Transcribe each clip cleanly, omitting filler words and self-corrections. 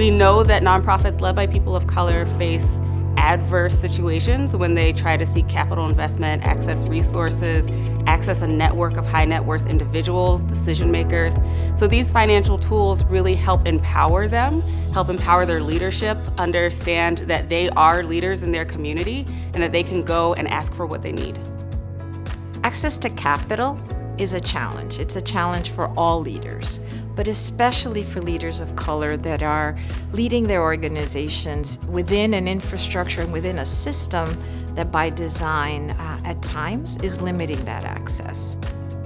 We know that nonprofits led by people of color face adverse situations when they try to seek capital investment, access resources, access a network of high net worth individuals, decision makers. So these financial tools really help empower them, help empower their leadership, understand that they are leaders in their community and that they can go and ask for what they need. Access to capital is a challenge. It's a challenge for all leaders, but especially for leaders of color that are leading their organizations within an infrastructure and within a system that by design at times is limiting that access.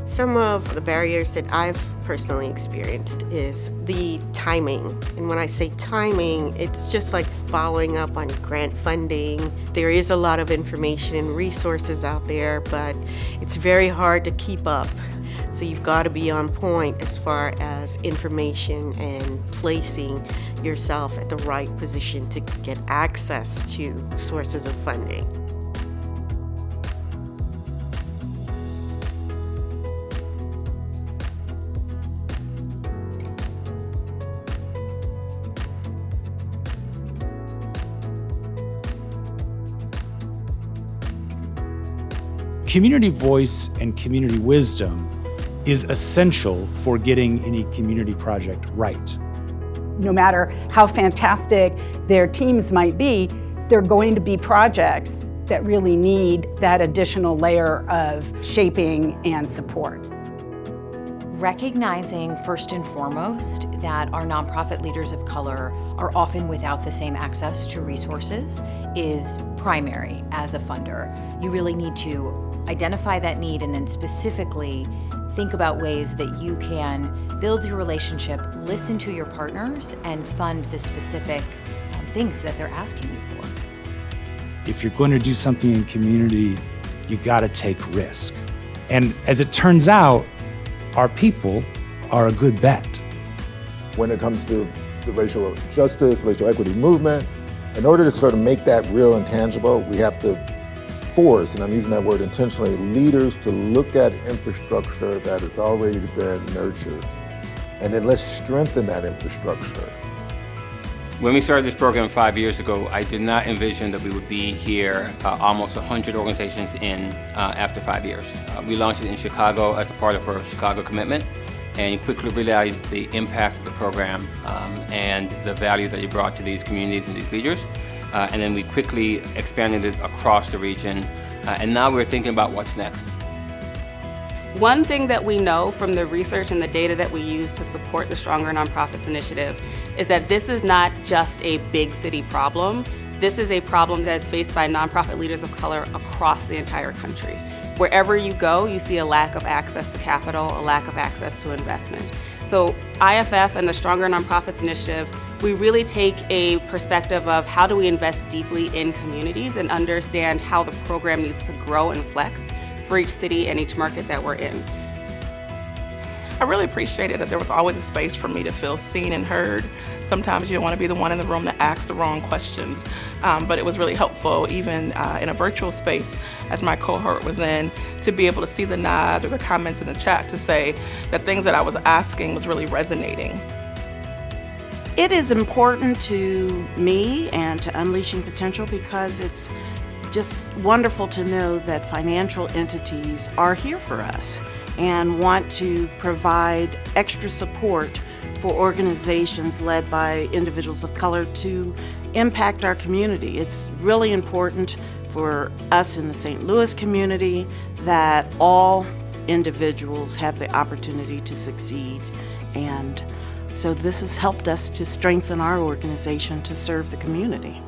Some of the barriers that I've personally experienced is the timing. And when I say timing, it's just like following up on grant funding. There is a lot of information and resources out there, but it's very hard to keep up. So you've got to be on point as far as information and placing yourself at the right position to get access to sources of funding. Community voice and community wisdom is essential for getting any community project right. No matter how fantastic their teams might be, there are going to be projects that really need that additional layer of shaping and support. Recognizing first and foremost that our nonprofit leaders of color are often without the same access to resources is primary as a funder. You really need to identify that need and then specifically think about ways that you can build your relationship, listen to your partners, and fund the specific things that they're asking you for. If you're going to do something in community, you got to take risk. And as it turns out, our people are a good bet. When it comes to the racial justice, racial equity movement, in order to sort of make that real and tangible, we have to force, and I'm using that word intentionally, leaders to look at infrastructure that has already been nurtured. And then let's strengthen that infrastructure. When we started this program 5 years ago, I did not envision that we would be here almost 100 organizations in after 5 years. We launched it in Chicago as a part of our Chicago commitment, and you quickly realized the impact of the program and the value that you brought to these communities and these leaders. And then we quickly expanded it across the region, and now we're thinking about what's next. One thing that we know from the research and the data that we use to support the Stronger Nonprofits initiative is that this is not just a big city problem. This is a problem that is faced by nonprofit leaders of color across the entire country. Wherever you go, you see a lack of access to capital, a lack of access to investment. So IFF and the Stronger Nonprofits initiative, we really take a perspective of how do we invest deeply in communities and understand how the program needs to grow and flex for each city and each market that we're in. I really appreciated that there was always a space for me to feel seen and heard. Sometimes you don't want to be the one in the room that asks the wrong questions, but it was really helpful, even in a virtual space, as my cohort was in, to be able to see the nods or the comments in the chat to say that things that I was asking was really resonating. It is important to me and to Unleashing Potential because it's just wonderful to know that financial entities are here for us and want to provide extra support for organizations led by individuals of color to impact our community. It's really important for us in the St. Louis community that all individuals have the opportunity to succeed, and so this has helped us to strengthen our organization to serve the community.